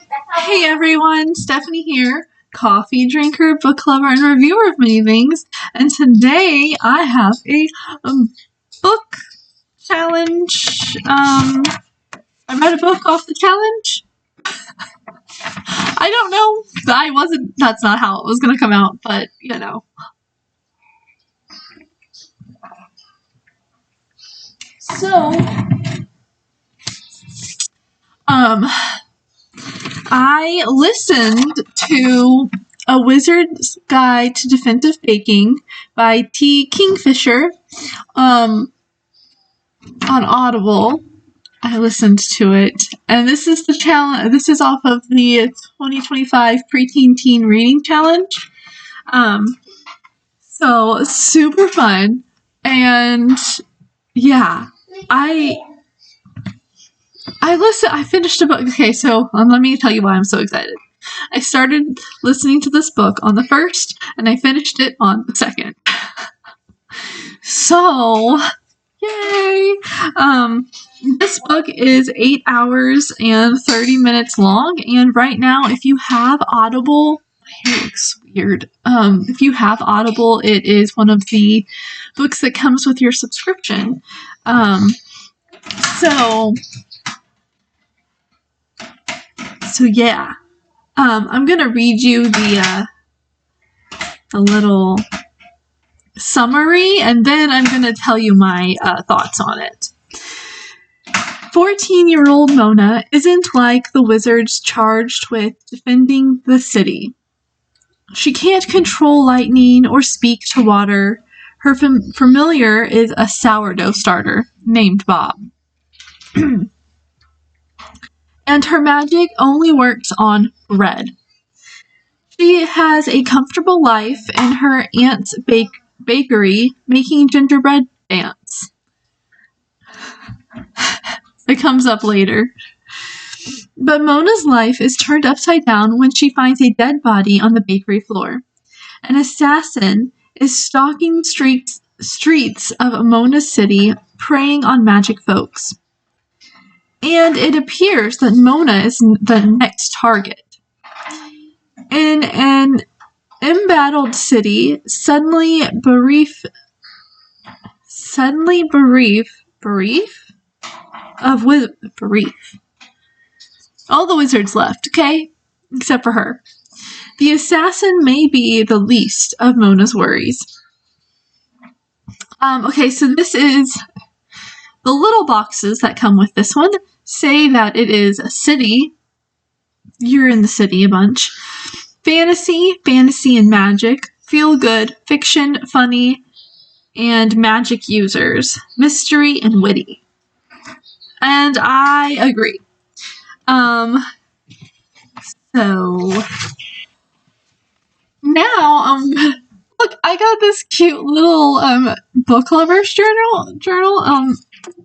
Hey everyone, Stephanie here, coffee drinker, book lover, and reviewer of many things. And today I have a book challenge. I read a book off the challenge. I don't know. That's not how it was going to come out, but you know. So, I listened to A Wizard's Guide to Definitive Baking by Kingfisher, on Audible. I listened to it, and this is the challenge. This is off of the 2025 Preteen Teen Reading Challenge. So super fun, and yeah, I I finished a book. Okay, so let me tell you why I'm so excited. I started listening to this book on the 1st, and I finished it on the 2nd. So, yay! This book is 8 hours and 30 minutes long, and right now, if you have Audible, my hair looks weird. If you have Audible, it is one of the books that comes with your subscription. So yeah. I'm gonna read you the little summary, and then I'm gonna tell you my thoughts on it. 14-year-old Mona isn't like the wizards charged with defending the city. She can't control lightning or speak to water. Her familiar is a sourdough starter named Bob. And her magic only works on bread. She has a comfortable life in her aunt's bakery making gingerbread dance. It comes up later. But Mona's life is turned upside down when she finds a dead body on the bakery floor. An assassin is stalking streets of Mona's city, preying on magic folks. And it appears that Mona is the next target. In an embattled city, suddenly bereaved all the wizards left, okay? Except for her. The assassin may be the least of Mona's worries. Okay, so this is the little boxes that come with this one say that it is a city. You're in the city a bunch. Fantasy and magic, feel good, fiction, funny, and magic users, mystery and witty. And I agree. So now look, I got this cute little book lovers journal.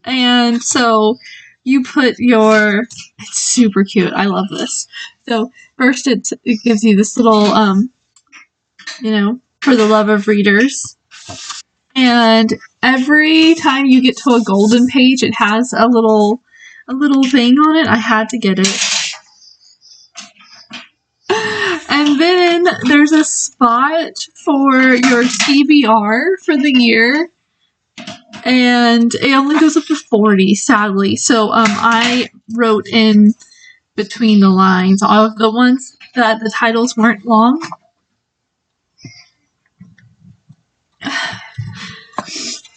And so you put your, it's super cute. I love this. So first it gives you this little for the love of readers. And every time you get to a golden page, it has a little thing on it. I had to get it. And then there's a spot for your TBR for the year. And it only goes up to 40, sadly. So I wrote in between the lines all of the ones that the titles weren't long.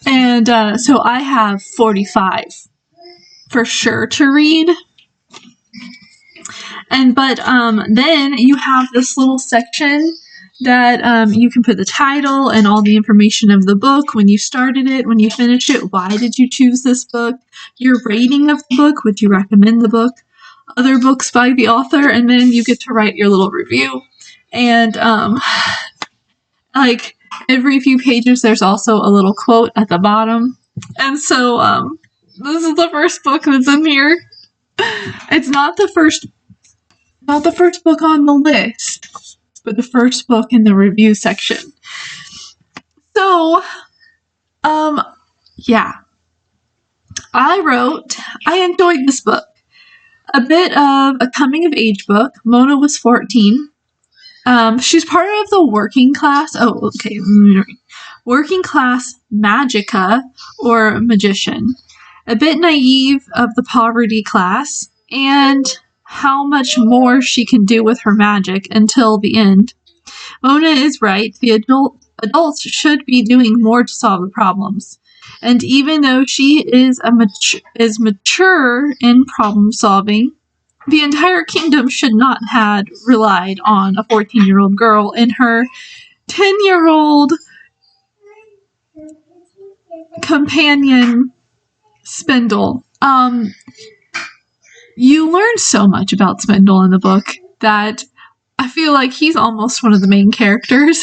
And so I have 45 for sure to read. But then you have this little section that you can put the title and all the information of the book, when you started it, when you finished it, why did you choose this book, your rating of the book, would you recommend the book, other books by the author, and then you get to write your little review. And like every few pages there's also a little quote at the bottom. And so this is the first book that's in here. It's not the first book on the list, but the first book in the review section. So, yeah. I enjoyed this book. a bit of a coming-of-age book. Mona was 14. She's part of the working class. Oh, okay. Working class magica, or magician. A bit naive of the poverty class, and how much more she can do with her magic until the end. Mona is right. The adults should be doing more to solve the problems. And even though she is mature in problem solving, the entire kingdom should not have relied on a 14-year-old girl and her 10-year-old companion, Spindle. You learn so much about Spindle in the book that I feel like he's almost one of the main characters.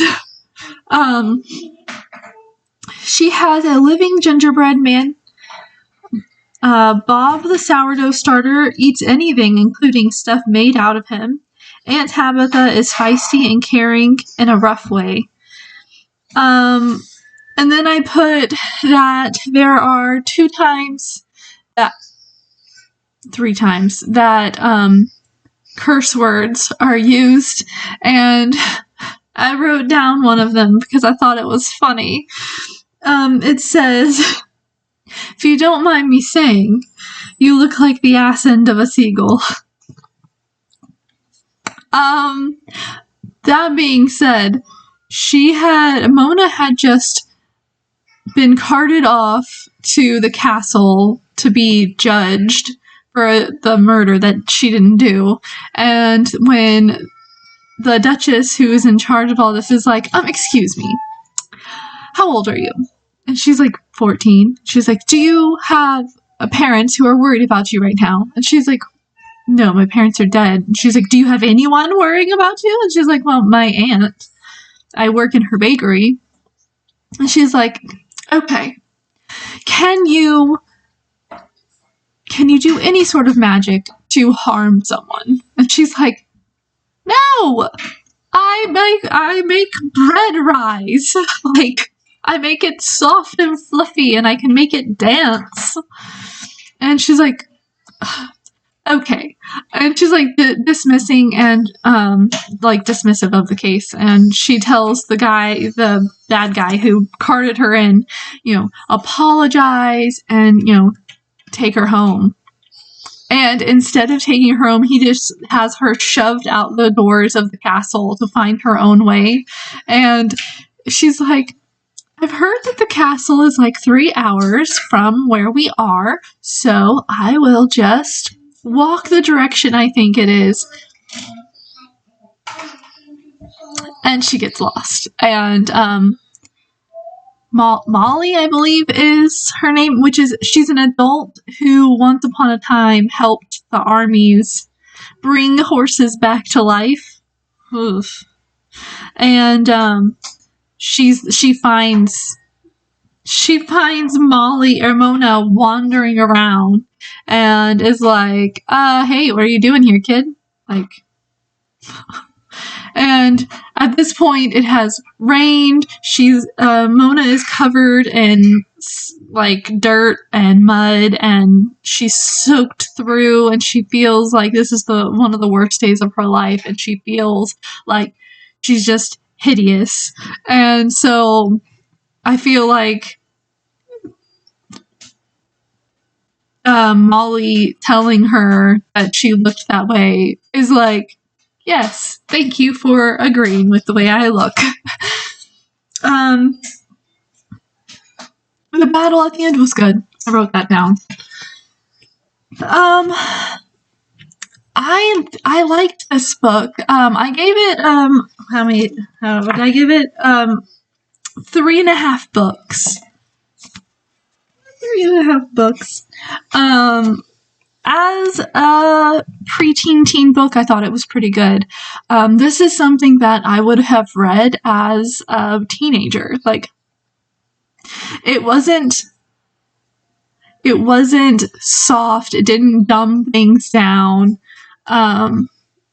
She has a living gingerbread man. Bob the sourdough starter eats anything, including stuff made out of him. Aunt Tabitha is feisty and caring in a rough way. And then I put that there are 3 times that curse words are used, and I wrote down one of them because I thought it was funny. It says, "If you don't mind me saying, you look like the ass end of a seagull." That being said, Mona had just been carted off to the castle to be judged for the murder that she didn't do. And when the Duchess, who is in charge of all this, is like, excuse me, how old are you? And she's like, 14. She's like, do you have parents who are worried about you right now? And she's like, no, my parents are dead. And she's like, do you have anyone worrying about you? And she's like, well, my aunt. I work in her bakery. And she's like, okay, can you do any sort of magic to harm someone? And she's like, no, I make bread rise. Like, I make it soft and fluffy, and I can make it dance. And she's like, okay. And she's like dismissing and dismissive of the case. And she tells the bad guy who carted her in, apologize and, take her home. And instead of taking her home, he just has her shoved out the doors of the castle to find her own way. And she's like, I've heard that the castle is like 3 hours from where we are, so I will just walk the direction I think it is. And she gets lost. And Molly, I believe, is her name, she's an adult who once upon a time helped the armies bring horses back to life. Oof. And she finds Molly or Mona wandering around and is like, hey, what are you doing here, kid? Like, and at this point it has rained. Mona is covered in like dirt and mud, and she's soaked through, and she feels like this is one of the worst days of her life, and she feels like she's just hideous. And so I feel like Molly telling her that she looked that way is like, yes, thank you for agreeing with the way I look. The battle at the end was good. I wrote that down. I liked this book. I gave it how would I give it? 3.5 books. 3.5 books. As a preteen teen book, I thought it was pretty good. This is something that I would have read as a teenager. Like, it wasn't soft. It didn't dumb things down. That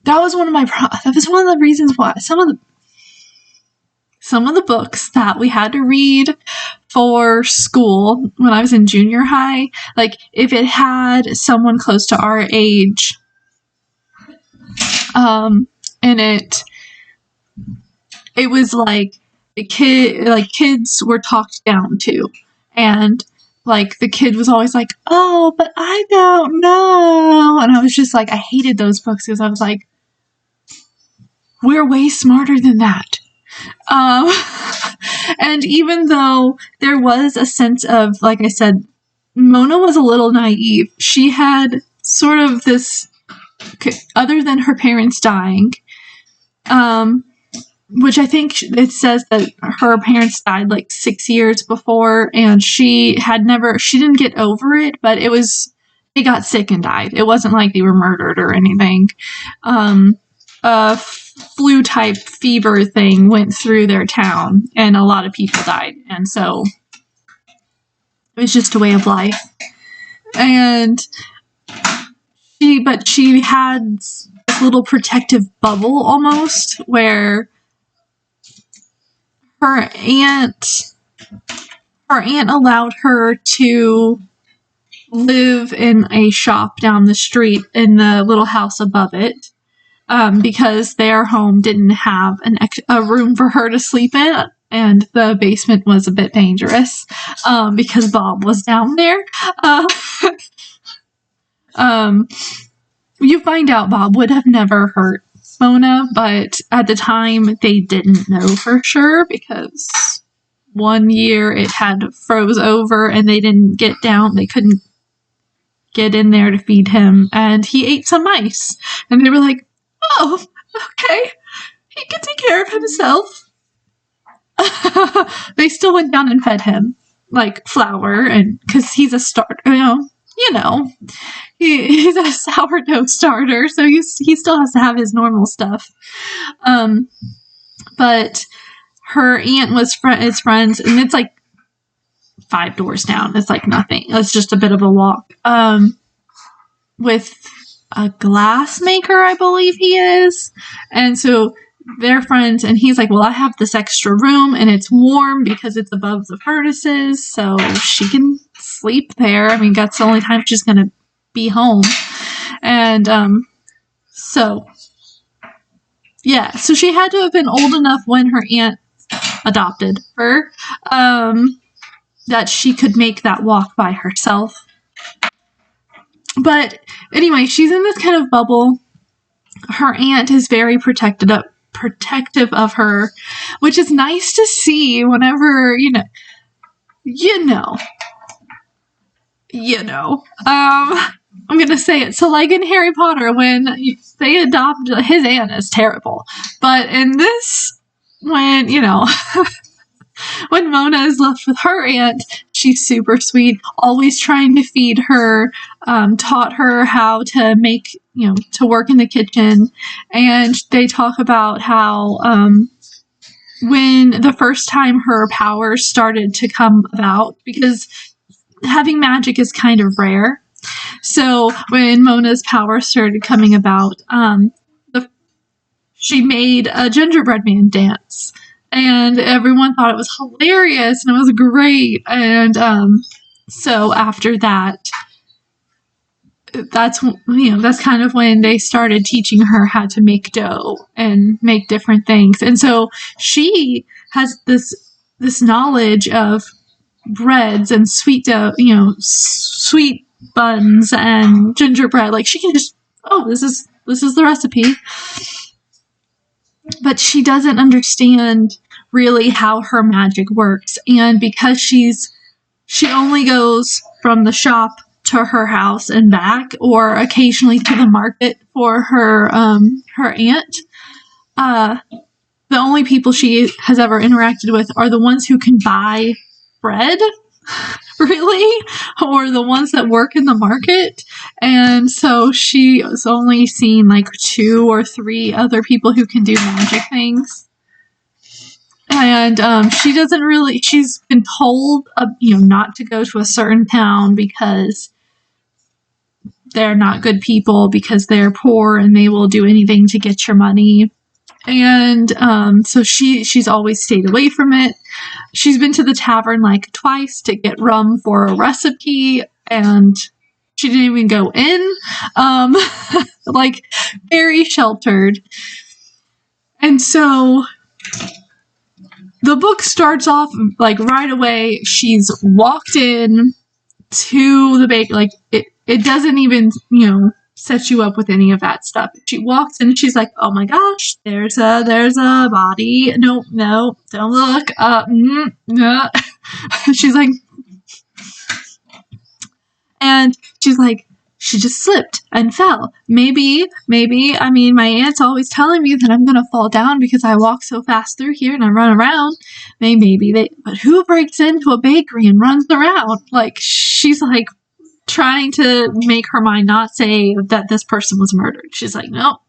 was one of the reasons why some of the books that we had to read for school when I was in junior high, like, if it had someone close to our age And it was like kids were talked down to, and like the kid was always like, oh, but I don't know, and I was just like, I hated those books because I was like, we're way smarter than that. Um, and even though there was a sense of, like I said, Mona was a little naive. She had sort of this, other than her parents dying, which I think it says that her parents died like 6 years before, and she didn't get over it, but they got sick and died. It wasn't like they were murdered or anything. A flu type fever thing went through their town, and a lot of people died, and so it was just a way of life. And she had this little protective bubble almost, where her aunt allowed her to live in a shop down the street in the little house above it, because their home didn't have a room for her to sleep in, and the basement was a bit dangerous, because Bob was down there. You find out Bob would have never hurt Mona, but at the time they didn't know for sure, because one year it had froze over and they didn't get down. They couldn't get in there to feed him, and he ate some mice. And they were like, oh, okay, he can take care of himself. They still went down and fed him, like, flour, and because he's a starter, he's a sourdough starter, so he still has to have his normal stuff. But her aunt was friends, and it's like 5 doors down. It's like nothing. It's just a bit of a walk. With a glass maker, I believe he is. And so they're friends, and he's like, well, I have this extra room, and it's warm because it's above the furnaces, so she can sleep there. I mean, that's the only time she's going to be home. And so she had to have been old enough when her aunt adopted her, that she could make that walk by herself. But anyway, she's in this kind of bubble. Her aunt is very protective of her, which is nice to see whenever, I'm going to say it. So like in Harry Potter, when they adopt, his aunt is terrible. But in this, when, when Mona is left with her aunt, she's super sweet, always trying to feed her, taught her how to make, to work in the kitchen. And they talk about how, when the first time her powers started to come about, because having magic is kind of rare. So when Mona's power started coming about, she made a gingerbread man dance, and everyone thought it was hilarious, and it was great. And so after that, that's kind of when they started teaching her how to make dough and make different things. And so she has this knowledge of breads and sweet dough, sweet buns and gingerbread. Like, she can just, this is the recipe. But she doesn't understand really how her magic works. And because she only goes from the shop to her house and back, or occasionally to the market for her aunt, the only people she has ever interacted with are the ones who can buy bread, really, or the ones that work in the market. And so she has only seen like 2 or 3 other people who can do magic things. And she's been told, not to go to a certain town because they're not good people, because they're poor and they will do anything to get your money. And so she's always stayed away from it. She's been to the tavern like twice to get rum for a recipe, and she didn't even go in. like very sheltered. And so the book starts off like right away. She's walked in to the bake, like it doesn't even, set you up with any of that stuff. She walks in and she's like, oh my gosh, there's a body. No, don't look. No. She's like, and she's like, she just slipped and fell. Maybe, I mean, my aunt's always telling me that I'm gonna fall down because I walk so fast through here and I run around. But who breaks into a bakery and runs around? Like, she's like trying to make her mind not say that this person was murdered. She's like, nope.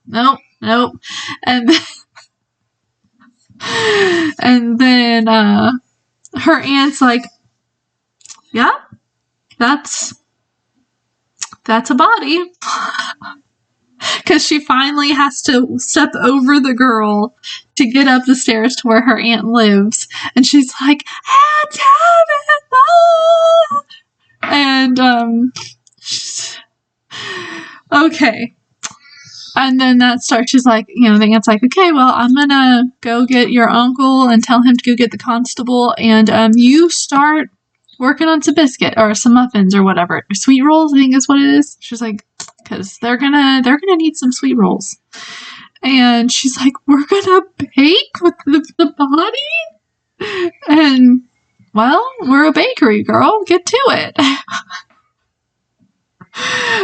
And and then her aunt's like, yeah, that's a body. Because she finally has to step over the girl to get up the stairs to where her aunt lives. And she's like, Tabitha! And, okay. And then that starts, she's like, the aunt's like, okay, well, I'm gonna go get your uncle and tell him to go get the constable, and, you start working on some biscuit, or some muffins, or whatever. Sweet rolls, I think is what it is. She's like, because they're gonna need some sweet rolls. And she's like, we're gonna bake with the body? And, well, we're a bakery, girl. Get to it.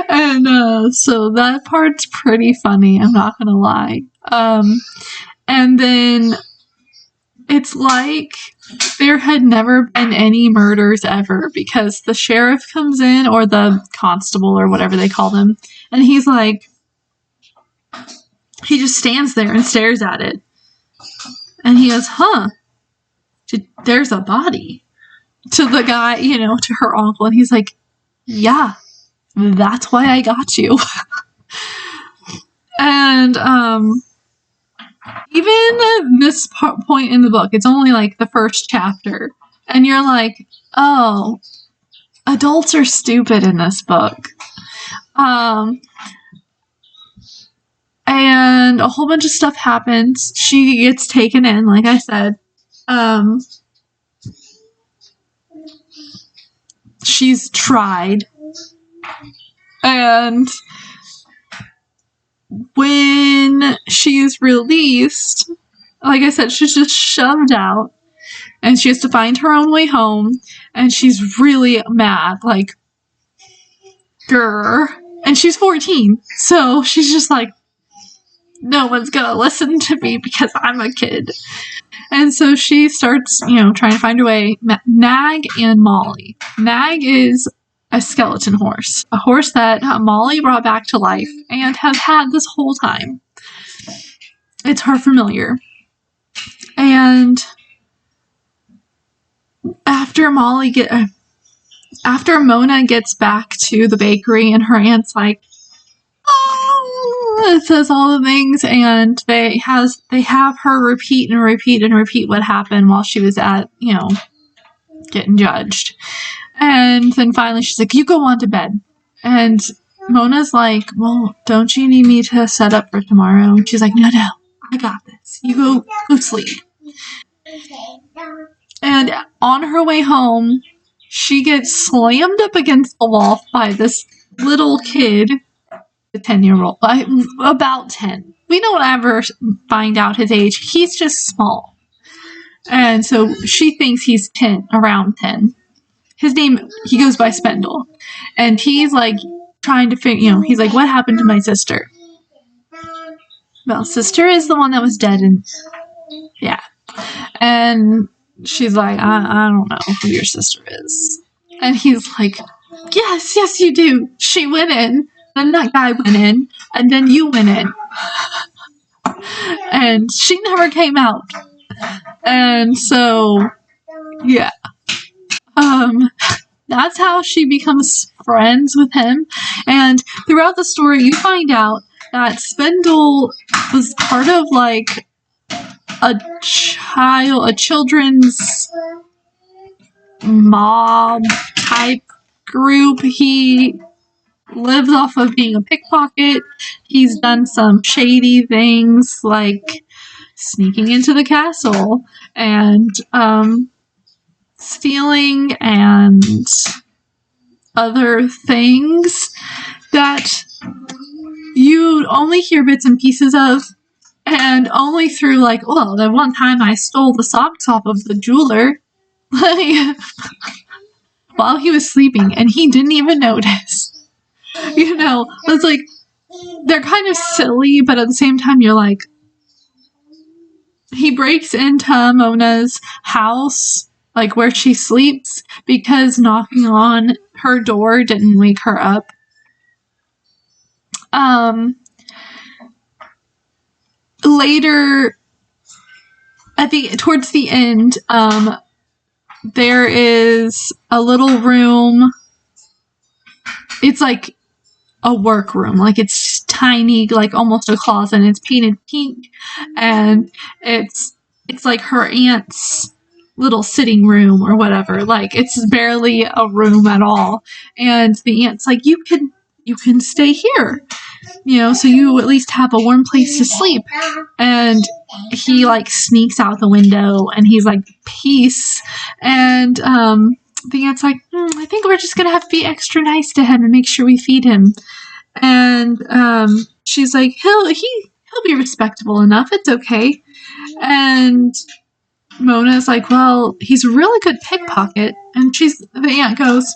And so that part's pretty funny, I'm not gonna lie. And then it's like there had never been any murders ever, because the sheriff comes in, or the constable, or whatever they call them, and he's like, he just stands there and stares at it. And he goes, there's a body. To the guy, to her uncle, and he's like, yeah, that's why I got you. And, even this point in the book, it's only like the first chapter, and you're like, oh, adults are stupid in this book. And a whole bunch of stuff happens. She gets taken in, like I said. She's tried. And when she's released, like I said, she's just shoved out, and she has to find her own way home, and she's really mad, like, grr. And she's 14, so she's just like, no one's gonna listen to me because I'm a kid. And so she starts, trying to find her way. Nag and Molly. Nag is a skeleton horse. A horse that Molly brought back to life and have had this whole time. It's her familiar. And after Mona gets back to the bakery, and her aunt's like, oh, it says all the things, and they have her repeat what happened while she was at, getting judged. And then finally she's like, you go on to bed. And Mona's like, well, don't you need me to set up for tomorrow? And she's like, no, I got this. You go sleep. And on her way home, she gets slammed up against the wall by this little kid, a 10-year-old, about 10. We don't ever find out his age. He's just small. And so she thinks he's 10, around 10. His name, he goes by Spendle. And he's like trying to figure, he's like, what happened to my sister? Well, sister is the one that was dead, and yeah. And she's like, I don't know who your sister is. And he's like, yes, you do. She went in, then that guy went in, and then you went in. And she never came out. And so, yeah. That's how she becomes friends with him. And throughout the story, you find out that Spendle was part of, like, a children's mob type group. He lives off of being a pickpocket. He's done some shady things like sneaking into the castle and stealing and other things that you only hear bits and pieces of, and only through like, well, the one time I stole the socks off of the jeweler while he was sleeping and he didn't even notice. It's like, they're kind of silly, but at the same time you're like, he breaks into Mona's house, like where she sleeps, because knocking on her door didn't wake her up. Later, towards the end, there is a little room. It's like a workroom, like it's tiny, like almost a closet, and it's painted pink, and it's like her aunt's little sitting room or whatever. Like it's barely a room at all, and the aunt's like, you can stay here, so you at least have a warm place to sleep. And he like sneaks out the window and he's like, peace. And the aunt's like, I think we're just gonna have to be extra nice to him and make sure we feed him. And she's like, he'll be respectable enough, it's okay. And Mona's like, well, he's a really good pickpocket. And the aunt goes,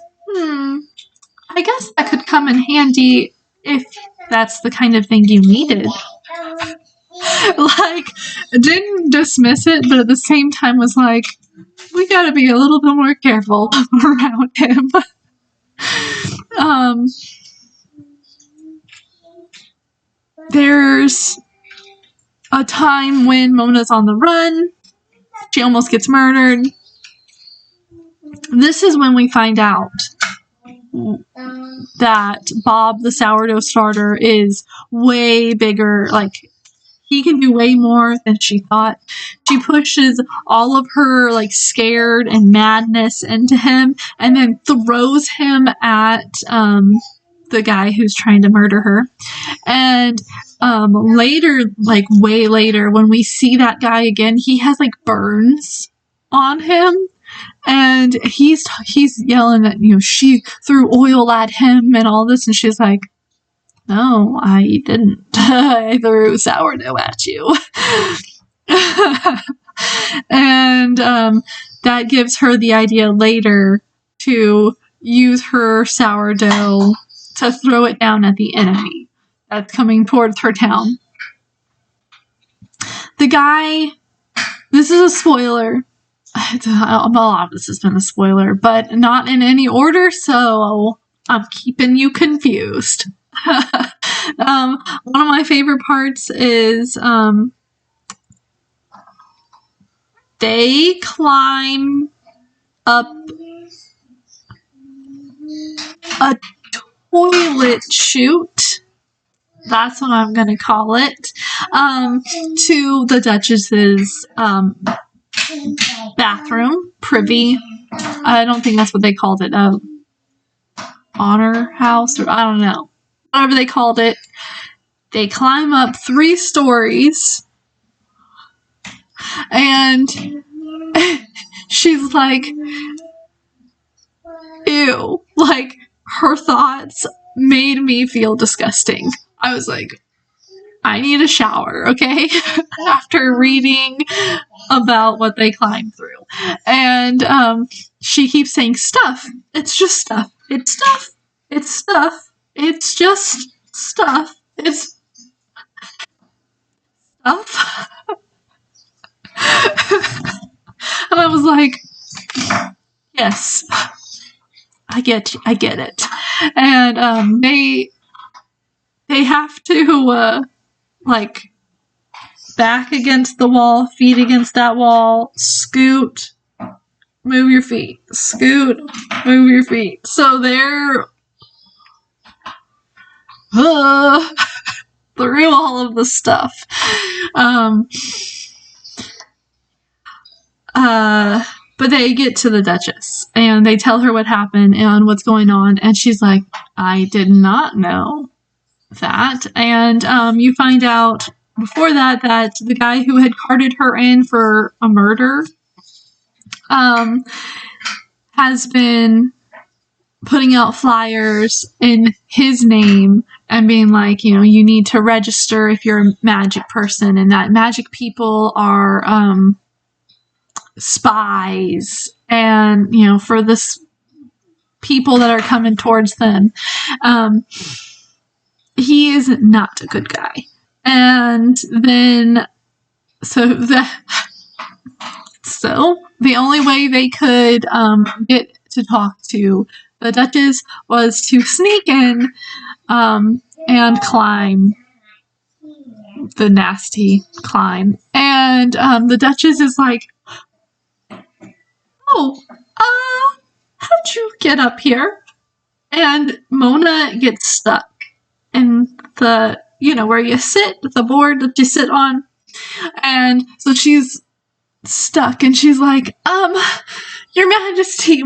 I guess that could come in handy if that's the kind of thing you needed. Like, didn't dismiss it, but at the same time was like, we gotta be a little bit more careful around him. There's a time when Mona's on the run. She almost gets murdered. This is when we find out that Bob the sourdough starter is way bigger. Like, he can do way more than she thought. She pushes all of her like scared and madness into him and then throws him at the guy who's trying to murder her. And later, like way later, when we see that guy again, he has like burns on him. And he's yelling that, she threw oil at him and all this, and she's like, no, I didn't. I threw sourdough at you. And that gives her the idea later to use her sourdough to throw it down at the enemy that's coming towards her town. The guy, this is a spoiler. A lot of this has been a spoiler, but not in any order, so I'm keeping you confused. One of my favorite parts is they climb up a toilet chute, that's what I'm gonna call it, to the Duchess's bathroom, privy. I don't think that's what they called it. Honor house, or I don't know. Whatever they called it. They climb up 3 stories. And she's like, ew. Like, her thoughts made me feel disgusting. I was like, I need a shower, okay? After reading about what they climbed through. And she keeps saying, stuff. It's just stuff. It's stuff. It's stuff. It's just stuff. It's stuff. And I was like, yes, I get it. And they have to like back against the wall, feet against that wall, scoot, move your feet, scoot, move your feet. So they're through all of the stuff. But they get to the Duchess, and they tell her what happened and what's going on, and she's like, I did not know that. And you find out before that the guy who had carted her in for a murder has been putting out flyers in his name and being like, you need to register if you're a magic person, and that magic people are spies, and for this people that are coming towards them. He is not a good guy. And then so the only way they could get to talk to the Duchess was to sneak in and climb the nasty climb. And the Duchess is like, oh, how'd you get up here? And Mona gets stuck in the, where you sit, the board that you sit on. And so she's stuck, and she's like, Your Majesty,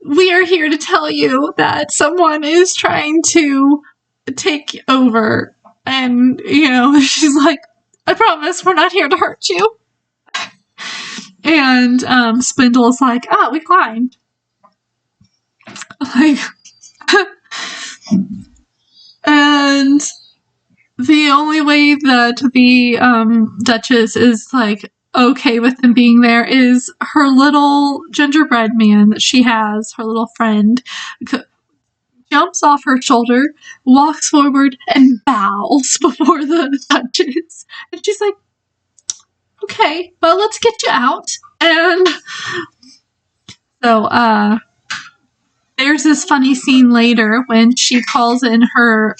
we are here to tell you that someone is trying to take over. And, she's like, I promise we're not here to hurt you. And Spindle's like, we climbed. Like, and the only way that the Duchess is like okay with them being there is her little gingerbread man that she has, her little friend, jumps off her shoulder, walks forward, and bows before the Duchess. And she's like, okay, well, let's get you out. And so, there's this funny scene later when she calls in her,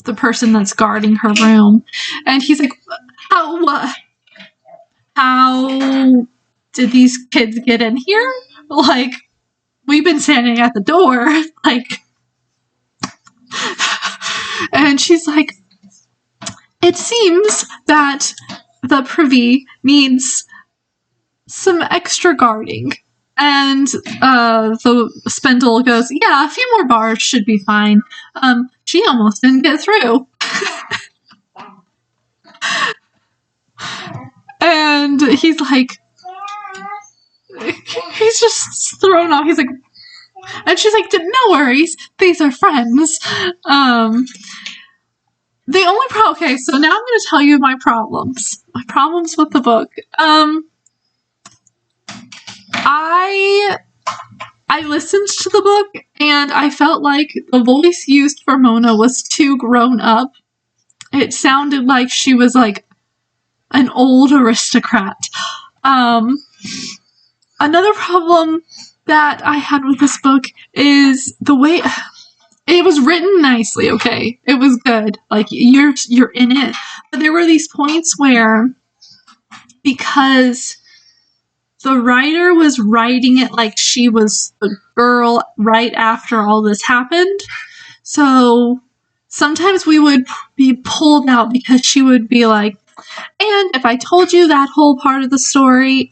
the person that's guarding her room, and he's like, how did these kids get in here? Like, we've been standing at the door, like, and she's like, it seems that the privy needs some extra guarding. And the Spindle goes, yeah, a few more bars should be fine. She almost didn't get through. And he's like, he's just thrown off. He's like, and she's like, no worries, these are friends. The only problem, okay, so now I'm going to tell you my problems with the book. I listened to the book, and I felt like the voice used for Mona was too grown up. It sounded like she was like an old aristocrat. Another problem that I had with this book is the way it was written nicely, okay? It was good. Like, you're in it. But there were these points where, because the writer was writing it like she was the girl right after all this happened. So sometimes we would be pulled out because she would be like, and if I told you that whole part of the story,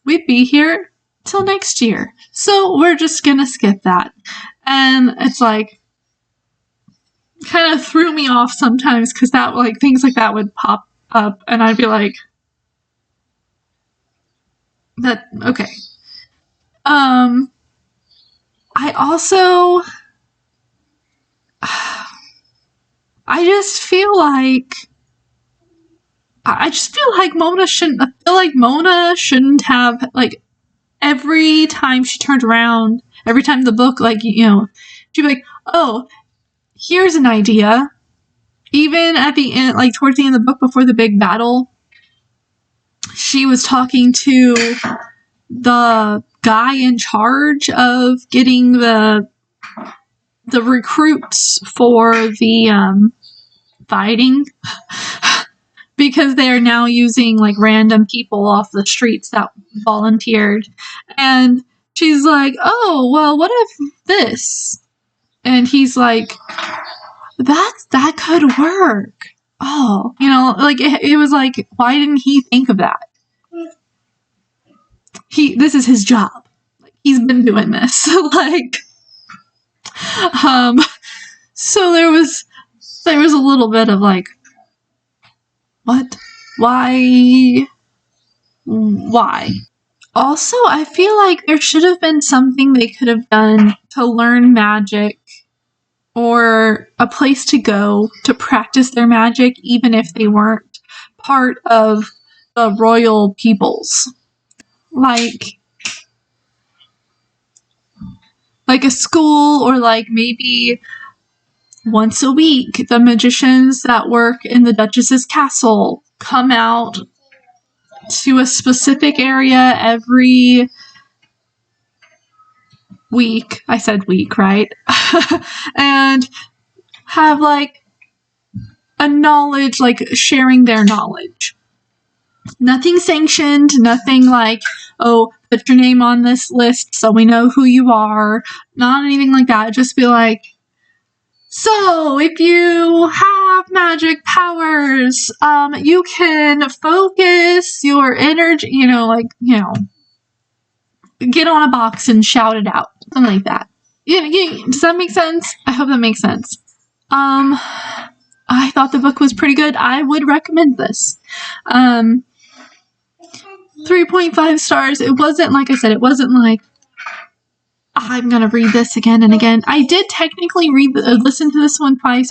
we'd be here till next year. So we're just gonna skip that. And it's like, kind of threw me off sometimes because that, like, things like that would pop up, and I'd be like, that, okay. I also, I just feel like Mona shouldn't have, like, every time she turned around, every time the book, like, she'd be like, oh, here's an idea. Even at the end, like, towards the end of the book before the big battle, she was talking to the guy in charge of getting the recruits for the fighting, because they are now using, like, random people off the streets that volunteered. And she's like, oh, well, what if this? And he's like, that could work. Oh, like, it was like, why didn't he think of that? this is his job. Like, he's been doing this. Like, so there was a little bit of like, what? Why? Also, I feel like there should have been something they could have done to learn magic, or a place to go to practice their magic, even if they weren't part of the royal peoples. Like a school, or like maybe once a week, the magicians that work in the Duchess's castle come out to a specific area every week. I said week, right? And have like a knowledge, like sharing their knowledge. Nothing sanctioned, nothing like, oh, put your name on this list so we know who you are. Not anything like that. Just be like, so if you have magic powers, you can focus your energy, get on a box and shout it out. Something like that. Does that make sense? I hope that makes sense. I thought the book was pretty good. I would recommend this. 3.5 stars. It wasn't, like I said, it wasn't like, I'm gonna read this again and again. I did technically listen to this one twice.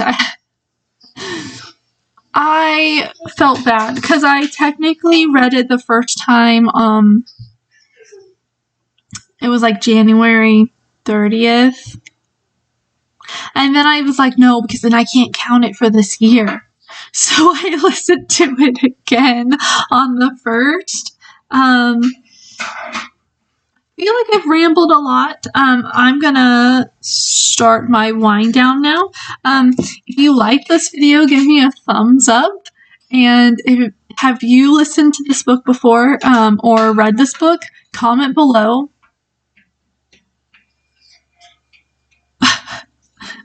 I felt bad because I technically read it the first time. It was like January 30th. And then I was like, no, because then I can't count it for this year. So I listened to it again on the 1st. I feel like I've rambled a lot. I'm gonna start my wind down now. If you like this video, give me a thumbs up. And have you listened to this book before, or read this book? Comment below.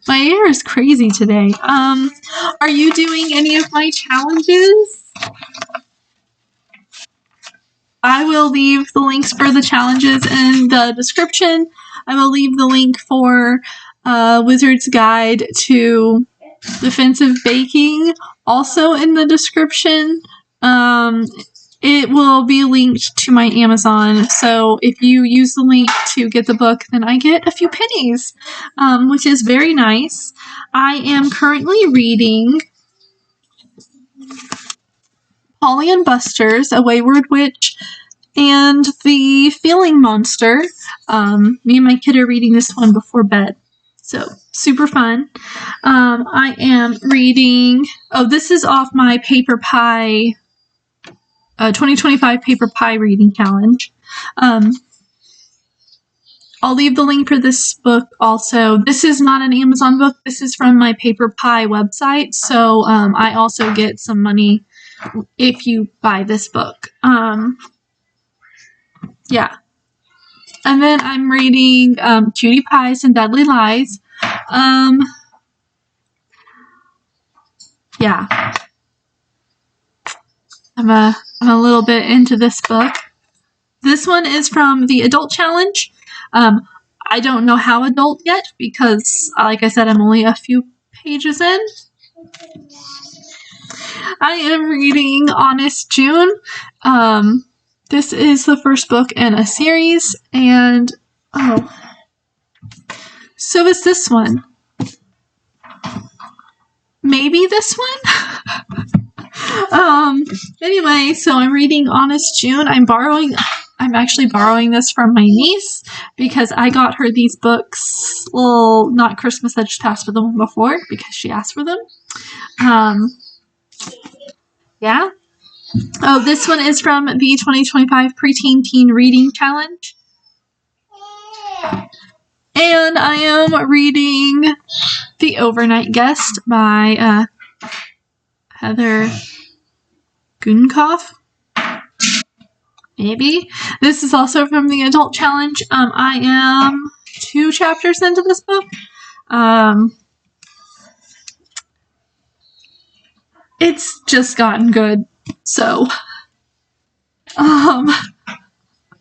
My hair is crazy today. Are you doing any of my challenges? I will leave the links for the challenges in the description. I will leave the link for Wizard's Guide to Defensive Baking also in the description. It will be linked to my Amazon, so if you use the link to get the book, then I get a few pennies, which is very nice. I am currently reading Polly and Buster's, A Wayward Witch, and The Feeling Monster. Me and my kid are reading this one before bed, so super fun. I am reading, this is off my Paper Pie 2025 Paper Pie reading challenge. I'll leave the link for this book also. This is not an Amazon book. This is from my Paper Pie website. So I also get some money if you buy this book. Yeah. And then I'm reading Cutie Pies and Deadly Lies. Yeah. I'm a little bit into this book. This one is from the Adult Challenge. I don't know how adult yet because, like I said, I'm only a few pages in. I am reading Honest June. This is the first book in a series, and so is this one. Maybe this one? Anyway, so I'm reading Honest June. I'm actually borrowing this from my niece because I got her these books, well, not Christmas that just passed, but the one before, because she asked for them. Yeah. Oh, this one is from the 2025 Preteen Teen Reading Challenge. And I am reading The Overnight Guest by Heather Gunkoff. Maybe. This is also from the Adult Challenge. I am 2 chapters into this book. It's just gotten good. So,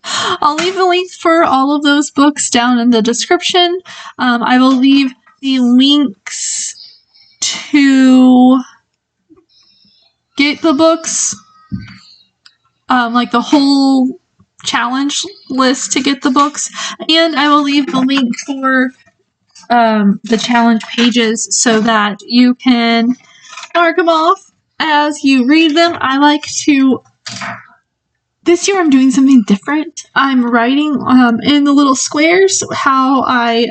I'll leave the links for all of those books down in the description. I will leave the links to get the books, like the whole challenge list to get the books, and I will leave the link for the challenge pages so that you can mark them off as you read them. I like to, this year I'm doing something different. I'm writing in the little squares how I,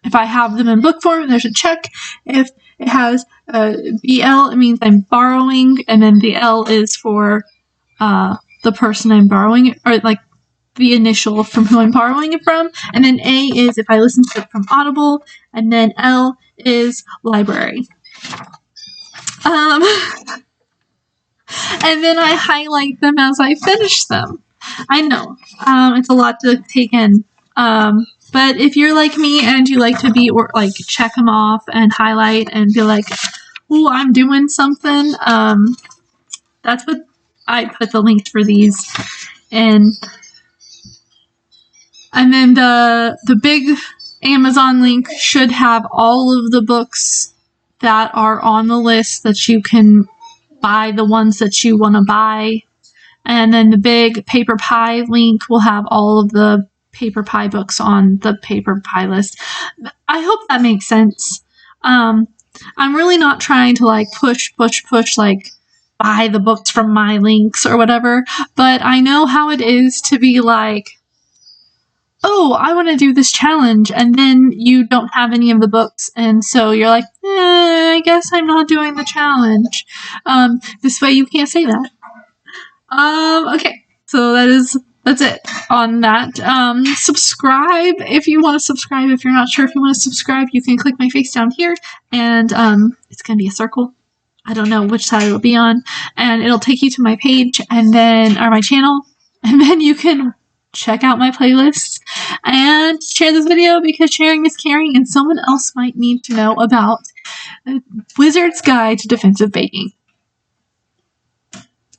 if I have them in book form, there's a check. If it has BL, it means I'm borrowing, and then the L is for the person I'm borrowing it, or like the initial from who I'm borrowing it from, and then A is if I listen to it from Audible, and then L is library. And then I highlight them as I finish them. I know, it's a lot to take in, but if you're like me and you like to be, or like check them off and highlight and be like, oh, I'm doing something, that's what I put the links for these in. And then the big Amazon link should have all of the books that are on the list that you can buy, the ones that you want to buy. And then the big Paper Pie link will have all of the Paper Pie books on the Paper Pie list. I hope that makes sense. I'm really not trying to like push, like buy the books from my links or whatever, but I know how it is to be like, oh, I want to do this challenge, and then you don't have any of the books, and so you're like, I guess I'm not doing the challenge. This way you can't say that. Okay, so that's it on that. Subscribe if you want to subscribe. If you're not sure if you want to subscribe, you can click my face down here, and it's going to be a circle. I don't know which side it'll be on, and it'll take you to my page, and then, or my channel, and then you can check out my playlists and share this video because sharing is caring, and someone else might need to know about the Wizard's Guide to Defensive Baking.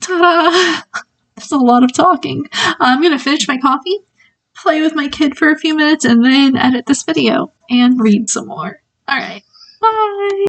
Ta-da! That's a lot of talking. I'm going to finish my coffee, play with my kid for a few minutes, and then edit this video and read some more. Alright, bye!